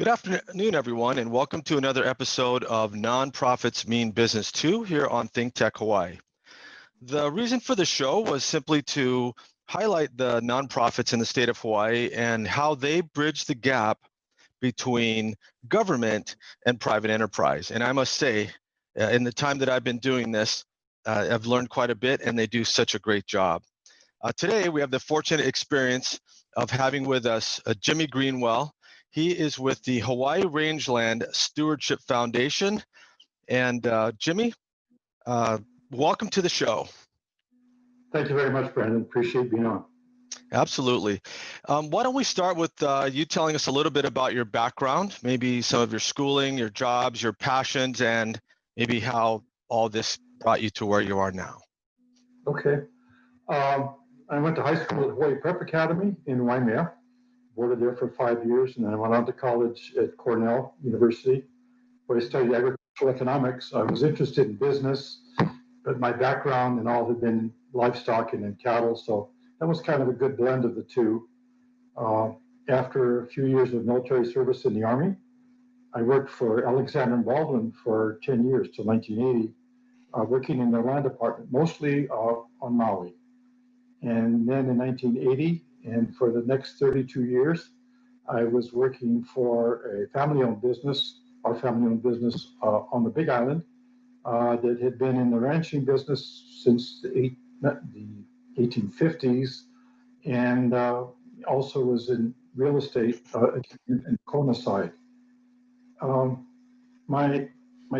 Good afternoon, everyone, and welcome to another episode of Nonprofits Mean Business Too here on ThinkTech Hawaii. The reason for the show was simply to highlight the nonprofits in the state of Hawaii and how they bridge the gap between government and private enterprise. And I must say, in the time that I've been doing this, I've learned quite a bit, and they do such a great job. Today, we have the fortunate experience of having with us Jimmy Greenwell. He is with the Hawaii Rangeland Stewardship Foundation. And Jimmy, welcome to the show. Thank you very much, Brandon. Appreciate being on. Absolutely. Why don't we start with you telling us a little bit about your background, maybe some of your schooling, your jobs, your passions, and maybe how all this brought you to where you are now. Okay. I went to high school at Hawaii Prep Academy in Waimea. Boarded there for 5 years, and then I went on to college at Cornell University, where I studied agricultural economics. I was interested in business, but my background and all had been livestock and in cattle, so that was kind of a good blend of the two. After a few years of military service in the Army, I worked for Alexander and Baldwin for 10 years till 1980, working in the land department, mostly on Maui. And then in 1980, and for the next 32 years, I was working for a family-owned business, our family-owned business on the Big Island that had been in the ranching business since the 1850s, and also was in real estate in Kona side. My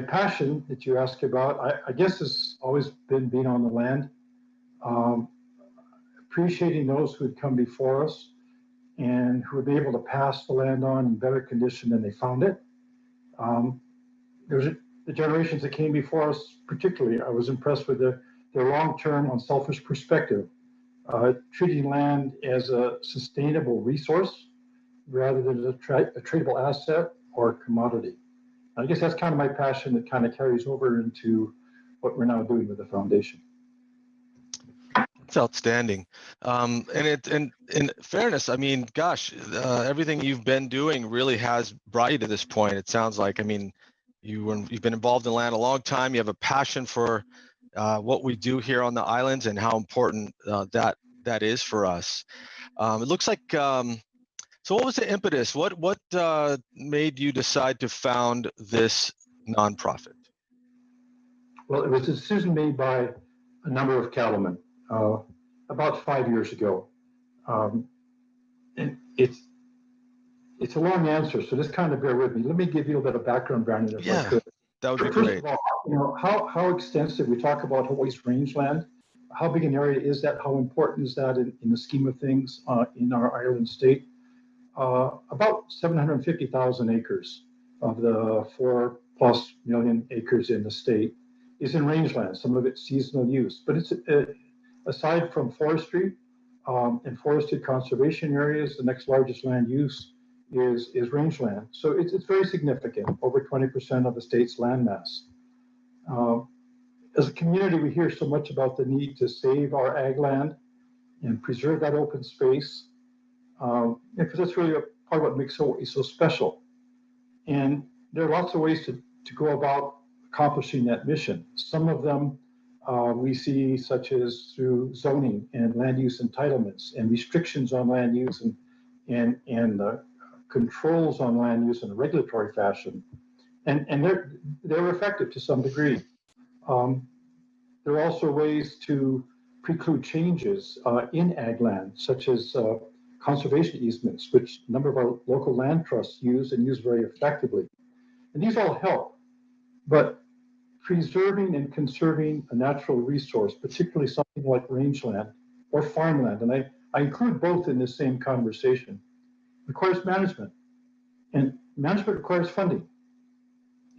passion that you ask about, I guess, has always been being on the land. Appreciating those who had come before us and who would be able to pass the land on in better condition than they found it. There's the generations that came before us, particularly, I was impressed with their long-term, unselfish perspective, treating land as a sustainable resource rather than a tradable asset or commodity. I guess that's kind of my passion that kind of carries over into what we're now doing with the foundation. It's outstanding. And in fairness, I mean, gosh, everything you've been doing really has brought you to this point. It sounds like, I mean, you've been involved in land a long time. You have a passion for what we do here on the islands and how important that is for us. It looks like, so what was the impetus? What made you decide to found this nonprofit? Well, it was a decision made by a number of cattlemen. About 5 years ago. And it's a long answer, so just kind of bear with me. Let me give you a bit of background, Brandon, if I could. That would be First great. Of all, how extensive, we talk about Hawaii's rangeland. How big an area is that? How important is that in the scheme of things in our island state? About 750,000 acres of the 4+ million acres in the state is in rangeland. Some of it's seasonal use, but it's aside from forestry and forested conservation areas, the next largest land use is rangeland. So it's very significant, over 20% of the state's landmass. As a community, we hear so much about the need to save our ag land and preserve that open space, because that's really a part of what makes Hawaii so special. And there are lots of ways to go about accomplishing that mission. Some of them we see, such as through zoning and land use entitlements and restrictions on land use and controls on land use in a regulatory fashion, and they're effective to some degree. There are also ways to preclude changes in ag land, such as conservation easements, which a number of our local land trusts use and use very effectively. And these all help, but preserving and conserving a natural resource, particularly something like rangeland or farmland, and I include both in this same conversation, requires management. And management requires funding.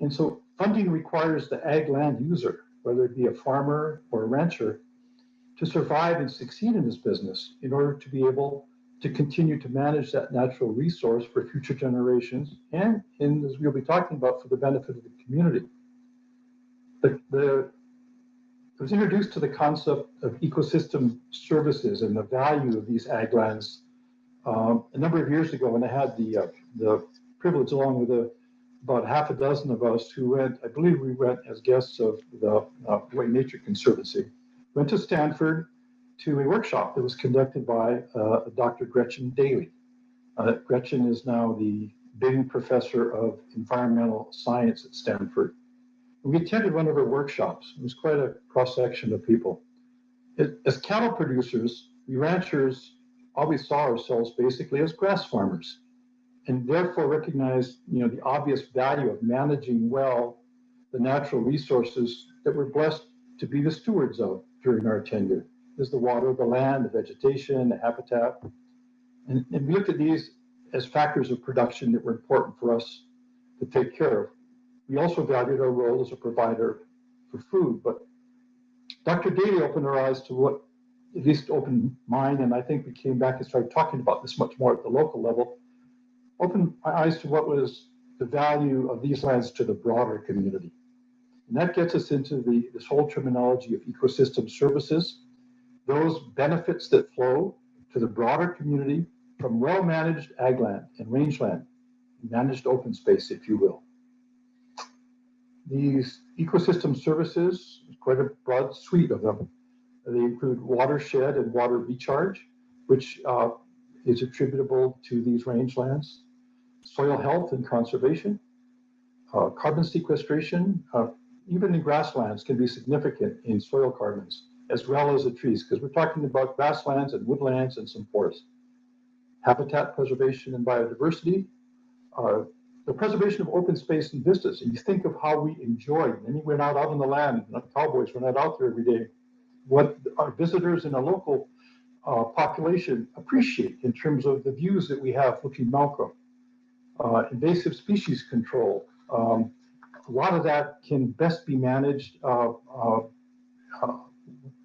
And so funding requires the ag land user, whether it be a farmer or a rancher, to survive and succeed in this business in order to be able to continue to manage that natural resource for future generations and, as we'll be talking about, for the benefit of the community. I was introduced to the concept of ecosystem services and the value of these ag lands a number of years ago when I had the privilege, along with about half a dozen of us who went, I believe we went as guests of the Hawaii Nature Conservancy, went to Stanford to a workshop that was conducted by Dr. Gretchen Daly. Gretchen is now the Bing Professor of Environmental Science at Stanford. And we attended one of her workshops. It was quite a cross-section of people. As cattle producers, we ranchers always saw ourselves basically as grass farmers, and therefore recognized, the obvious value of managing well the natural resources that we're blessed to be the stewards of during our tenure. There's the water, the land, the vegetation, the habitat. And we looked at these as factors of production that were important for us to take care of. We also valued our role as a provider for food, but Dr. Daly opened our eyes to what, at least opened mine, and I think we came back and started talking about this much more at the local level, opened my eyes to what was the value of these lands to the broader community. And that gets us into this whole terminology of ecosystem services, those benefits that flow to the broader community from well-managed ag land and rangeland, managed open space, if you will. These ecosystem services, quite a broad suite of them. They include watershed and water recharge, which is attributable to these rangelands, soil health and conservation, carbon sequestration, even in grasslands can be significant in soil carbons, as well as the trees, because we're talking about grasslands and woodlands and some forests. Habitat preservation and biodiversity, the preservation of open space and vistas. And you think of how we enjoy, and we're not out on the land, not cowboys, we're not out there every day. What our visitors in a local population appreciate in terms of the views that we have looking Malcolm. Invasive species control. A lot of that can best be managed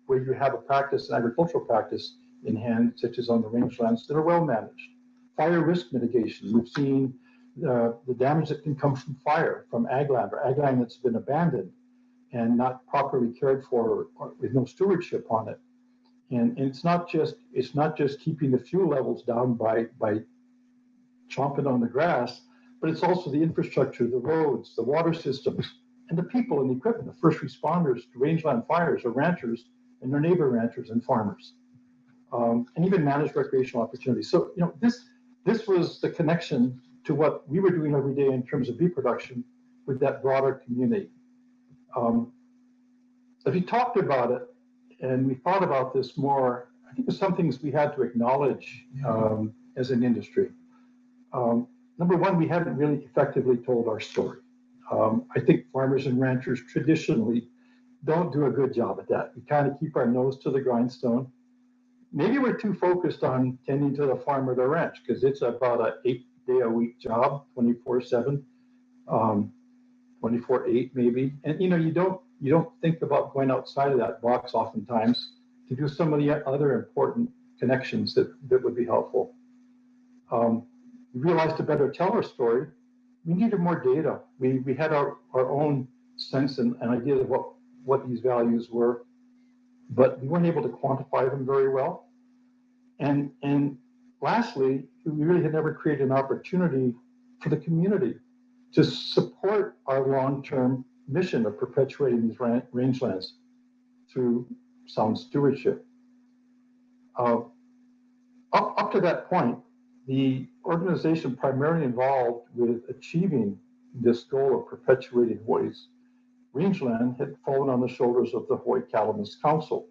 where you have a practice, an agricultural practice in hand, such as on the rangelands that are well managed. Fire risk mitigation. We've seen the damage that can come from fire, from ag land or ag land that's been abandoned and not properly cared for or with no stewardship on it. And it's not just keeping the fuel levels down by chomping on the grass, but it's also the infrastructure, the roads, the water systems, and the people and the equipment, the first responders to rangeland fires are ranchers and their neighbor ranchers and farmers, and even managed recreational opportunities. So, this was the connection to what we were doing every day in terms of bee production with that broader community. As we talked about it and we thought about this more, I think there's some things we had to acknowledge as an industry. Number one, we haven't really effectively told our story. I think farmers and ranchers traditionally don't do a good job at that. We kind of keep our nose to the grindstone. Maybe we're too focused on tending to the farm or the ranch because it's about an 8-day-a-week job, 24/7, 24/8 maybe. And you don't think about going outside of that box oftentimes to do some of the other important connections that would be helpful. We realized to better tell our story, we needed more data. We had our own sense and idea of what these values were, but we weren't able to quantify them very well. And lastly, we really had never created an opportunity for the community to support our long-term mission of perpetuating these rangelands through sound stewardship. Up to that point, the organization primarily involved with achieving this goal of perpetuating Hawaii's rangeland had fallen on the shoulders of the Hawaii Cattlemen's Council,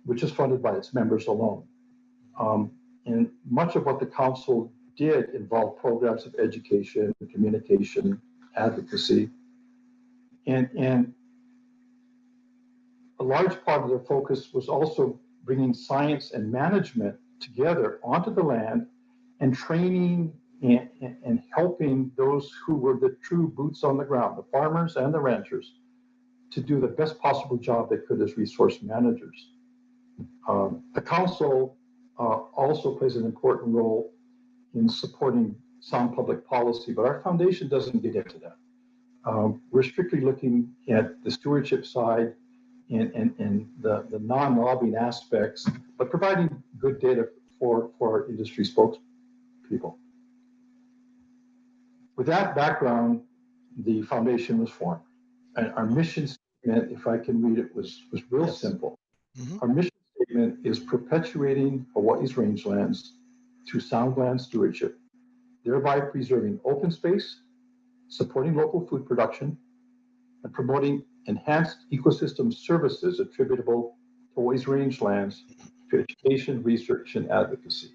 which is funded by its members alone. And much of what the council did involve programs of education, communication, advocacy, and a large part of their focus was also bringing science and management together onto the land and training and helping those who were the true boots on the ground, the farmers and the ranchers, to do the best possible job they could as resource managers. The council also plays an important role in supporting sound public policy, but our foundation doesn't get into that. We're strictly looking at the stewardship side and the non-lobbying aspects, but providing good data for our industry spokespeople. With that background, the foundation was formed. And our mission statement, if I can read it, was real Yes. simple. Mm-hmm. Our mission statement is perpetuating Hawaii's rangelands through sound land stewardship, thereby preserving open space, supporting local food production, and promoting enhanced ecosystem services attributable to Hawaii's rangelands to education, research, and advocacy.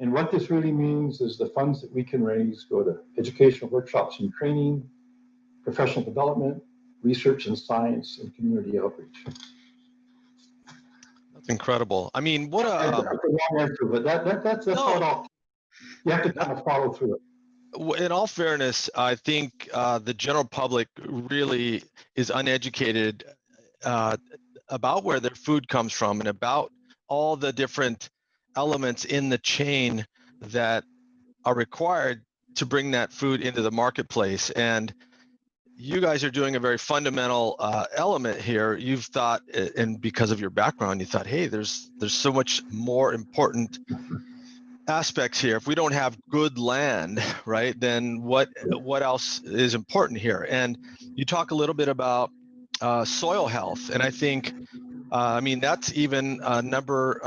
And what this really means is the funds that we can raise go to educational workshops and training, professional development, research and science, and community outreach. That's incredible. I mean, what a That's a long answer, but that's no. how it all. You have to kind of follow through it. In all fairness, I think the general public really is uneducated about where their food comes from and about all the different elements in the chain that are required to bring that food into the marketplace. And you guys are doing a very fundamental element here. You've thought, and because of your background, you thought, hey, there's so much more important aspects here. If we don't have good land, right, then what else is important here? And you talk a little bit about soil health, and I think I mean that's even a number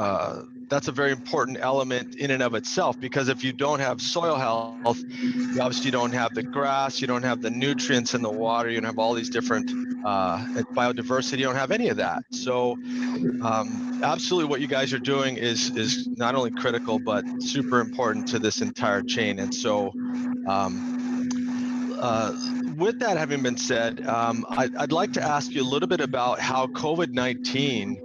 that's a very important element in and of itself, because if you don't have soil health, you obviously don't have the grass, you don't have the nutrients in the water, you don't have all these different biodiversity, you don't have any of that. So absolutely what you guys are doing is not only critical but super important to this entire chain. And so with that having been said, I'd like to ask you a little bit about how COVID-19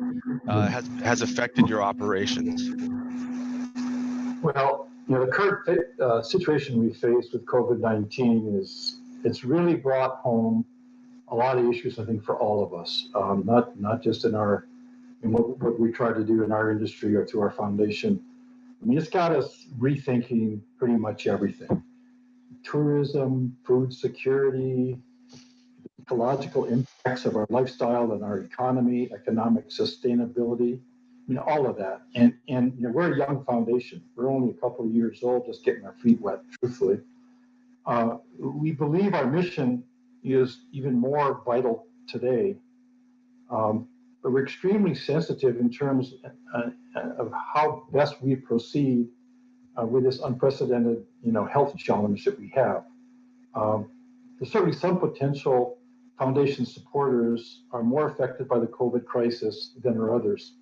has affected your operations. Well, the current situation we face with COVID-19 it's really brought home a lot of issues, I think, for all of us, not just in what we try to do in our industry or through our foundation. I mean, it's got us rethinking pretty much everything. Tourism, food security, ecological impacts of our lifestyle and our economy, economic sustainability, all of that. And we're a young foundation. We're only a couple of years old, just getting our feet wet, truthfully. We believe our mission is even more vital today. But we're extremely sensitive in terms of how best we proceed with this unprecedented, health challenge that we have. There's certainly some potential foundation supporters are more affected by the COVID crisis than are others.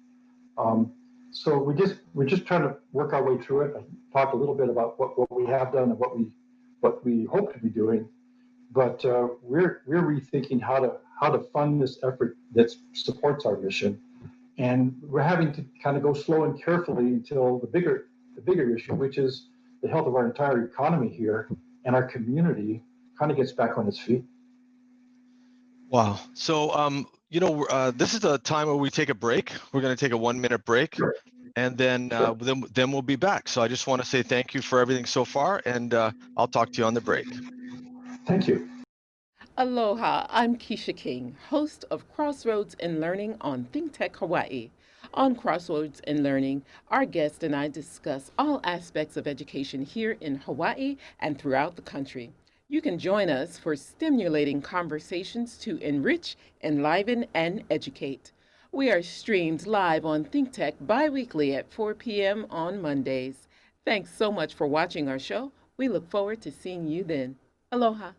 So we're just trying to work our way through it. I talked a little bit about what we have done and what we hope to be doing, but we're rethinking how to fund this effort that supports our mission, and we're having to kind of go slow and carefully until the bigger issue, which is the health of our entire economy here and our community, kind of gets back on its feet. Wow. So, this is a time where we take a break. We're going to take a 1-minute break, Sure. and then then we'll be back. So I just want to say thank you for everything so far, and I'll talk to you on the break. Thank you. Aloha, I'm Keisha King, host of Crossroads and Learning on ThinkTech Hawaii. On Crossroads and Learning, our guest and I discuss all aspects of education here in Hawaii and throughout the country. You can join us for stimulating conversations to enrich, enliven, and educate. We are streamed live on ThinkTech bi-weekly at 4 p.m. on Mondays. Thanks so much for watching our show. We look forward to seeing you then. Aloha.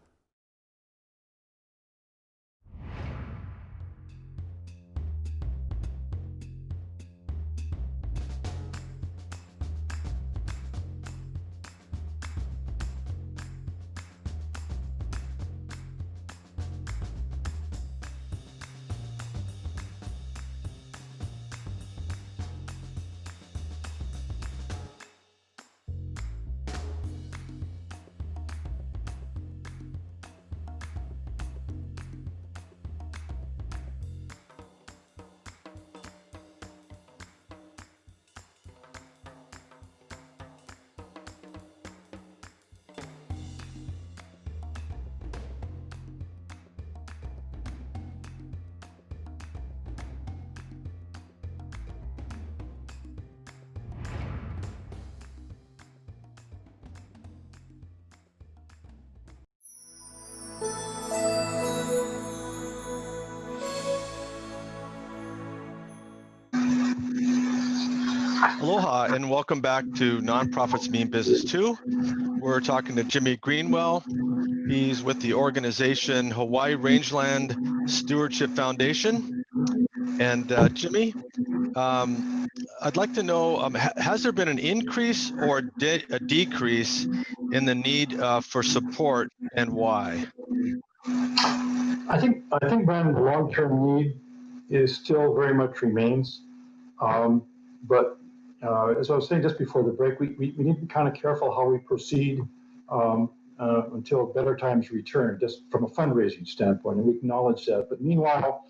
Aloha and welcome back to Nonprofits Mean Business 2. We're talking to Jimmy Greenwell. He's with the organization Hawaii Rangeland Stewardship Foundation. And Jimmy, I'd like to know, has there been an increase or a decrease in the need for support, and why? I think, Brandon, the long-term need is still very much remains. But as I was saying just before the break, we need to be kind of careful how we proceed until better times return, just from a fundraising standpoint, and we acknowledge that. But meanwhile,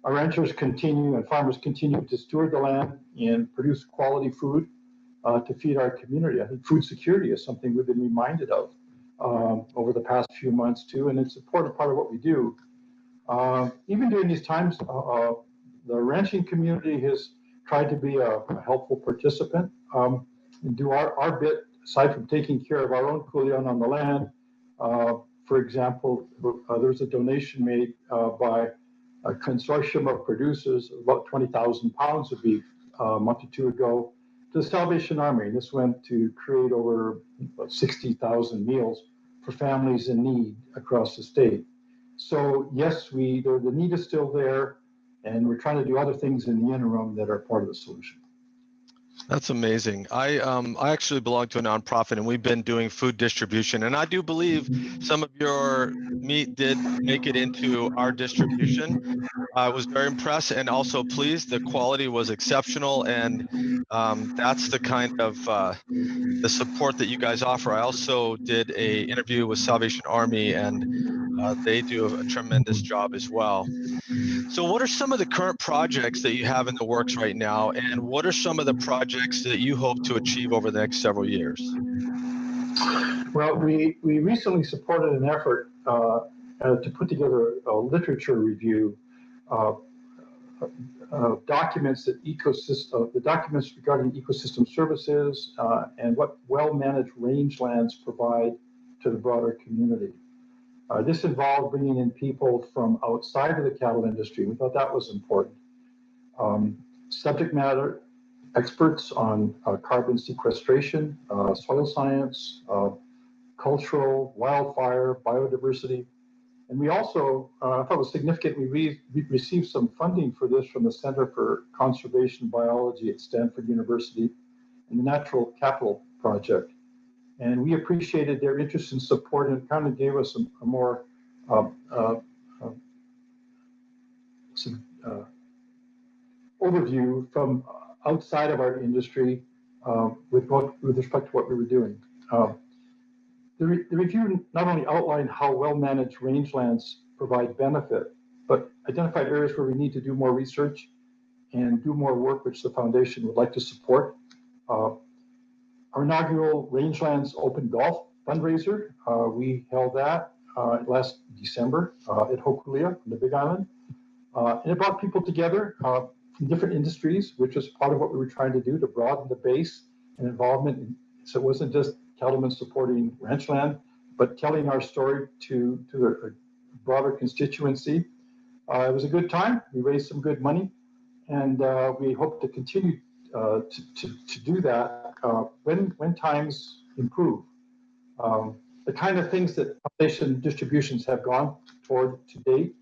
our ranchers continue and farmers continue to steward the land and produce quality food to feed our community. I think food security is something we've been reminded of over the past few months too, and it's an important part of what we do. Even during these times, the ranching community has tried to be a helpful participant and do our bit, aside from taking care of our own kuleana on the land. For example, there's a donation made by a consortium of producers, about 20,000 pounds of beef a month or two ago, to the Salvation Army. This went to create over 60,000 meals for families in need across the state. So yes, the need is still there, and we're trying to do other things in the interim that are part of the solution. That's amazing. I actually belong to a nonprofit, and we've been doing food distribution, and I do believe some of your meat did make it into our distribution. I was very impressed and also pleased. The quality was exceptional, and that's the kind of the support that you guys offer. I also did an interview with Salvation Army, and they do a tremendous job as well. So what are some of the current projects that you have in the works right now, and what are some of the projects that you hope to achieve over the next several years? Well, we recently supported an effort to put together a literature review documents that the documents regarding ecosystem services and what well-managed rangelands provide to the broader community. This involved bringing in people from outside of the cattle industry. We thought that was important. Subject matter experts on carbon sequestration, soil science, cultural, wildfire, biodiversity. And we also, I thought it was significant, we received some funding for this from the Center for Conservation Biology at Stanford University and the Natural Capital Project. And we appreciated their interest and support, and it kind of gave us a more overview from outside of our industry with respect to what we were doing. The review not only outlined how well-managed rangelands provide benefit, but identified areas where we need to do more research and do more work, which the foundation would like to support. Our inaugural Rangelands Open Golf fundraiser, we held that last December at Hokulea on the Big Island. And it brought people together from different industries, which was part of what we were trying to do to broaden the base and involvement. So it wasn't just cattlemen supporting ranchland, but telling our story to the broader constituency. It was a good time. We raised some good money, and we hope to continue to do that when times improve. The kind of things that foundation distributions have gone toward to date.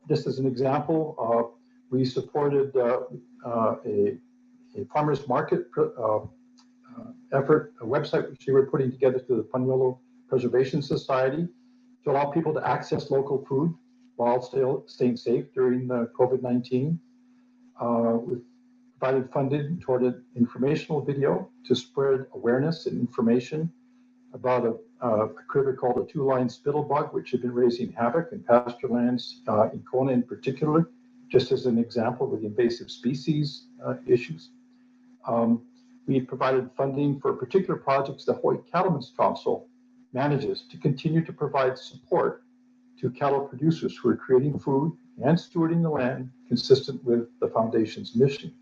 Just as an example, we supported a farmers market effort, a website which we were putting together through the Paniolo Preservation Society to allow people to access local food while still staying safe during the COVID-19. We've provided funding toward an informational video to spread awareness and information about a critter called a two-line spittlebug, which had been raising havoc in pasture lands in Kona in particular, just as an example with the invasive species issues. We provided funding for particular projects the Hawaii Cattlemen's Council manages to continue to provide support to cattle producers who are creating food and stewarding the land consistent with the foundation's mission.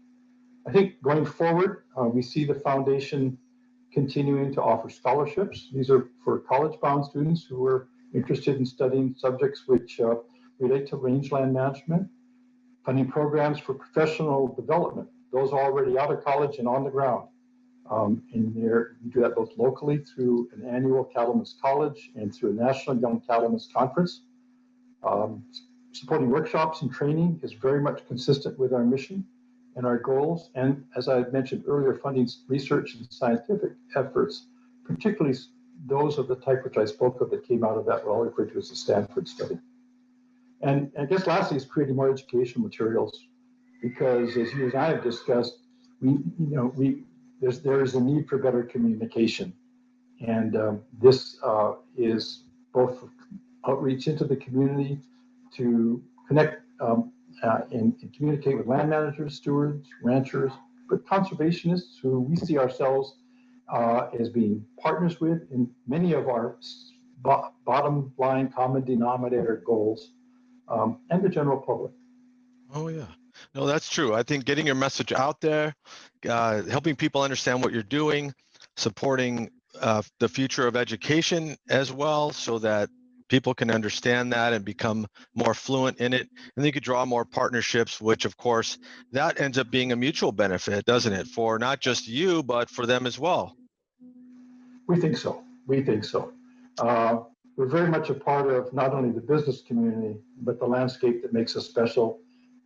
I think going forward, we see the foundation continuing to offer scholarships. These are for college-bound students who are interested in studying subjects which relate to rangeland management, funding programs for professional development those already out of college and on the ground. And we do that both locally through an annual Cattlemen's College and through a National Young Cattlemen's Conference. Supporting workshops and training is very much consistent with our mission and our goals. And as I mentioned earlier, funding research and scientific efforts, particularly those of the type which I spoke of that came out of that what I'll refer to as the Stanford study. And I guess lastly is creating more educational materials, because as you and I have discussed, there is a need for better communication. And this is both outreach into the community to connect and communicate with land managers, stewards, ranchers, but conservationists who we see ourselves as being partners with in many of our bottom line common denominator goals, and the general public. Oh, yeah. No, that's true. I think getting your message out there, helping people understand what you're doing, supporting the future of education as well, so that people can understand that and become more fluent in it. And they could draw more partnerships, which of course, that ends up being a mutual benefit, doesn't it? For not just you, but for them as well. We think so. We think so. We're very much a part of not only the business community, but the landscape that makes us special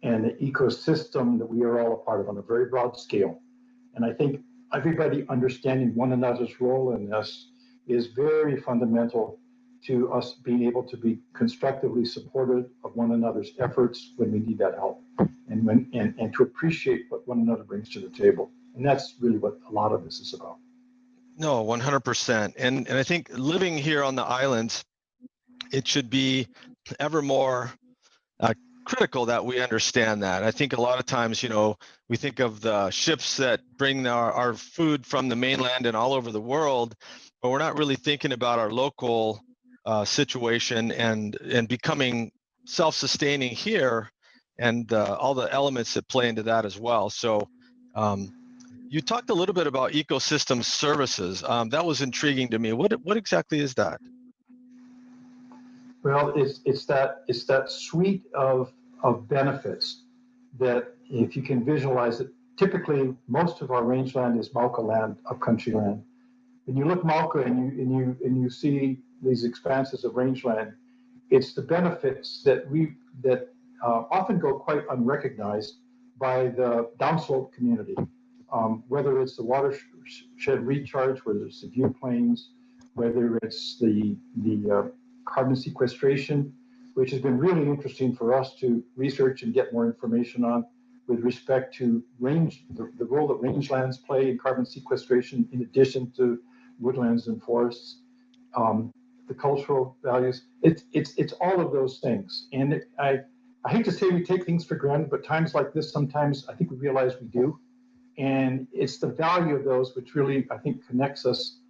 and the ecosystem that we are all a part of on a very broad scale. And I think everybody understanding one another's role in this is very fundamental to us being able to be constructively supportive of one another's efforts when we need that help, and to appreciate what one another brings to the table. And that's really what a lot of this is about. No, 100%. And I think living here on the islands, it should be ever more critical that we understand that. I think a lot of times, we think of the ships that bring our food from the mainland and all over the world, but we're not really thinking about our local situation and becoming self-sustaining here, and all the elements that play into that as well. So you talked a little bit about ecosystem services. That was intriguing to me. What exactly is that? Well, it's that suite of benefits that, if you can visualize it, typically most of our rangeland is Mauka land, upcountry land. When you look Mauka and you see these expanses of rangeland, it's the benefits that often go quite unrecognized by the downslope community. Whether it's the watershed recharge, whether it's the view plains, whether it's the carbon sequestration, which has been really interesting for us to research and get more information on with respect to the role that rangelands play in carbon sequestration, in addition to woodlands and forests, the cultural values. It's all of those things. And I hate to say we take things for granted, but times like this, sometimes I think we realize we do. And it's the value of those which really, I think, connects us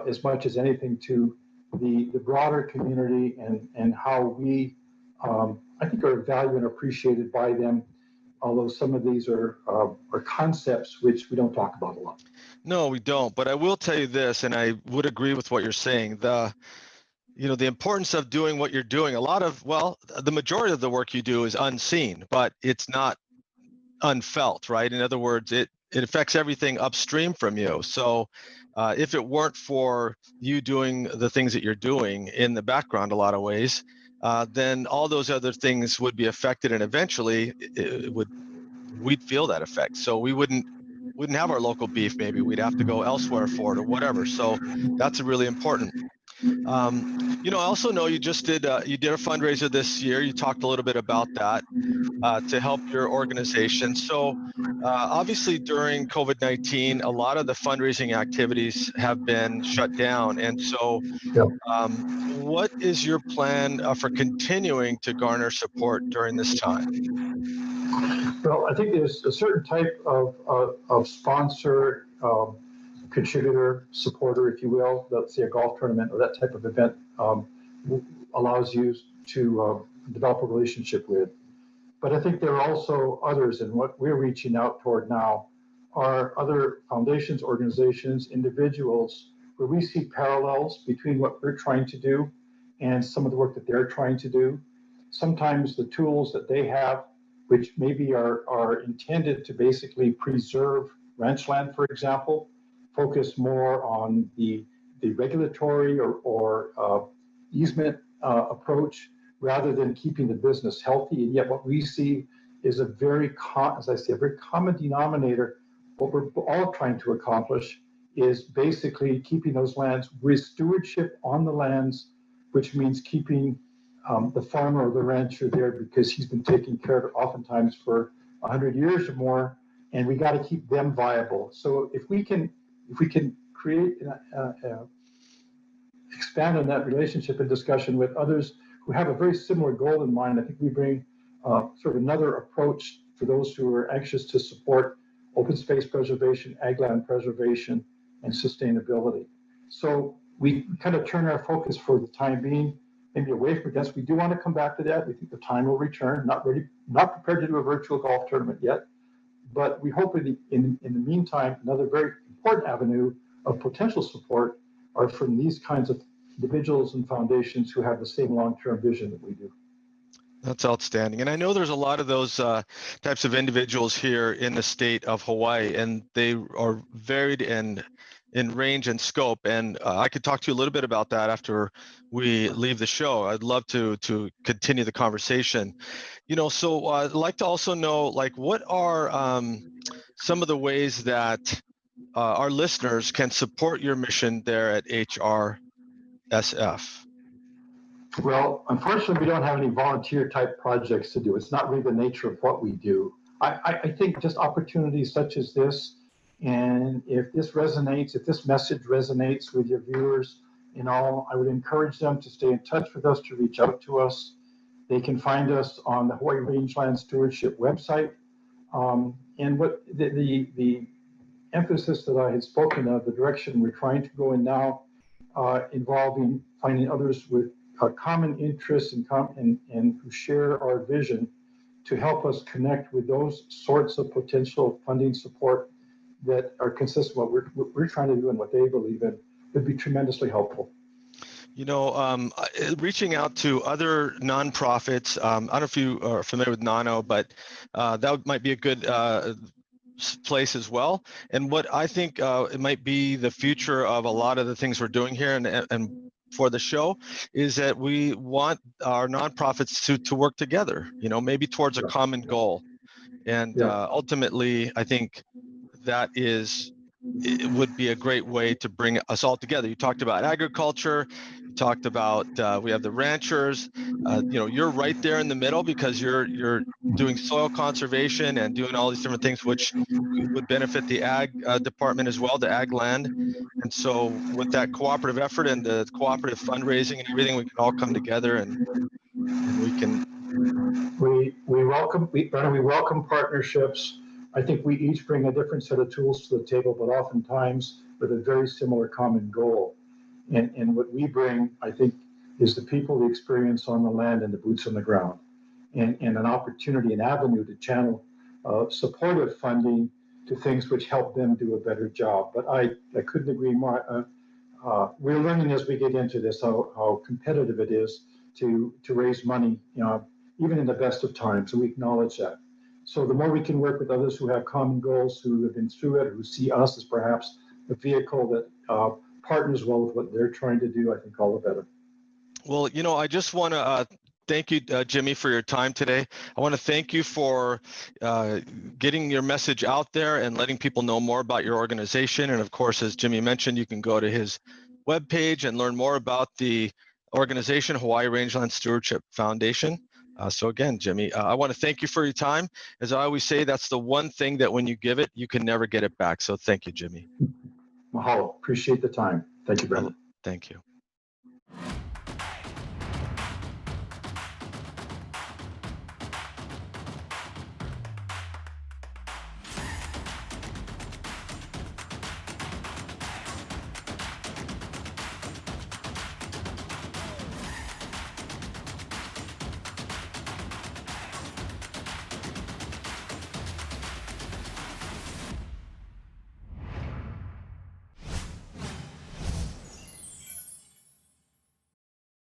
as much as anything to the broader community, and how we, I think, are valued and appreciated by them, although some of these are concepts which we don't talk about a lot. No, we don't. But I will tell you this, and I would agree with what you're saying. The importance of doing what you're doing. The majority of the work you do is unseen, but it's not unfelt, right? In other words, it affects everything upstream from you. So if it weren't for you doing the things that you're doing in the background, a lot of ways, then all those other things would be affected, and eventually we'd feel that effect. So we wouldn't have our local beef. Maybe we'd have to go elsewhere for it or whatever. So that's really important. I also know you just did a fundraiser this year. You talked a little bit about that to help your organization. So obviously during COVID-19, a lot of the fundraising activities have been shut down. And so what is your plan for continuing to garner support during this time? Well, I think there's a certain type of sponsor, contributor, supporter, if you will, let's say a golf tournament or that type of event, allows you to develop a relationship with. But I think there are also others, and what we're reaching out toward now are other foundations, organizations, individuals, where we see parallels between what we're trying to do and some of the work that they're trying to do. Sometimes the tools that they have which maybe are intended to basically preserve ranchland, for example, focus more on the regulatory or easement approach rather than keeping the business healthy. And yet what we see is a very common denominator. What we're all trying to accomplish is basically keeping those lands with stewardship on the lands, which means keeping the farmer or the rancher there because he's been taking care of it oftentimes for 100 years or more, and we got to keep them viable. So if we can create expand on that relationship and discussion with others who have a very similar goal in mind, I think we bring sort of another approach for those who are anxious to support open space preservation, ag land preservation, and sustainability. So we kind of turn our focus for the time being maybe away from this. We do want to come back to that. We think the time will return. Not prepared to do a virtual golf tournament yet, but we hope in the meantime, another very important avenue of potential support are from these kinds of individuals and foundations who have the same long-term vision that we do. That's outstanding. And I know there's a lot of those types of individuals here in the state of Hawaii, and they are varied in range and scope. And I could talk to you a little bit about that after we leave the show. I'd love to continue the conversation. So I'd like to also know, like, what are some of the ways that our listeners can support your mission there at HRSF? Well, unfortunately, we don't have any volunteer type projects to do. It's not really the nature of what we do. I think just opportunities such as this, and if this resonates, if this message resonates with your viewers, I would encourage them to stay in touch with us, to reach out to us. They can find us on the Hawaii Rangeland Stewardship website. And what the emphasis that I had spoken of, the direction we're trying to go in now, involving finding others with common interests and who share our vision to help us connect with those sorts of potential funding support that are consistent with what we're trying to do and what they believe in would be tremendously helpful. Reaching out to other nonprofits, I don't know if you are familiar with NANO, but that might be a good place as well. And what I think it might be the future of a lot of the things we're doing here and for the show is that we want our nonprofits to work together, maybe towards a common goal. And ultimately, I think that it would be a great way to bring us all together. You talked about agriculture, you talked about we have the ranchers, you're right there in the middle because you're doing soil conservation and doing all these different things which would benefit the ag department as well, the ag land. And so with that cooperative effort and the cooperative fundraising and everything, we can all come together and we can. We welcome partnerships. I think we each bring a different set of tools to the table, but oftentimes with a very similar common goal. And what we bring, I think, is the people, the experience on the land and the boots on the ground, and an opportunity, an avenue to channel supportive funding to things which help them do a better job. But I couldn't agree more. We're learning as we get into this how competitive it is to raise money, even in the best of times, and we acknowledge that. So the more we can work with others who have common goals, who have been through it, who see us as perhaps a vehicle that partners well with what they're trying to do, I think all the better. Well, I just want to thank you, Jimmy, for your time today. I want to thank you for getting your message out there and letting people know more about your organization. And of course, as Jimmy mentioned, you can go to his webpage and learn more about the organization, Hawaii Rangeland Stewardship Foundation. So again, Jimmy, I want to thank you for your time. As I always say, that's the one thing that when you give it, you can never get it back. So thank you, Jimmy. Mahalo. Appreciate the time. Thank you, Brandon. Thank you.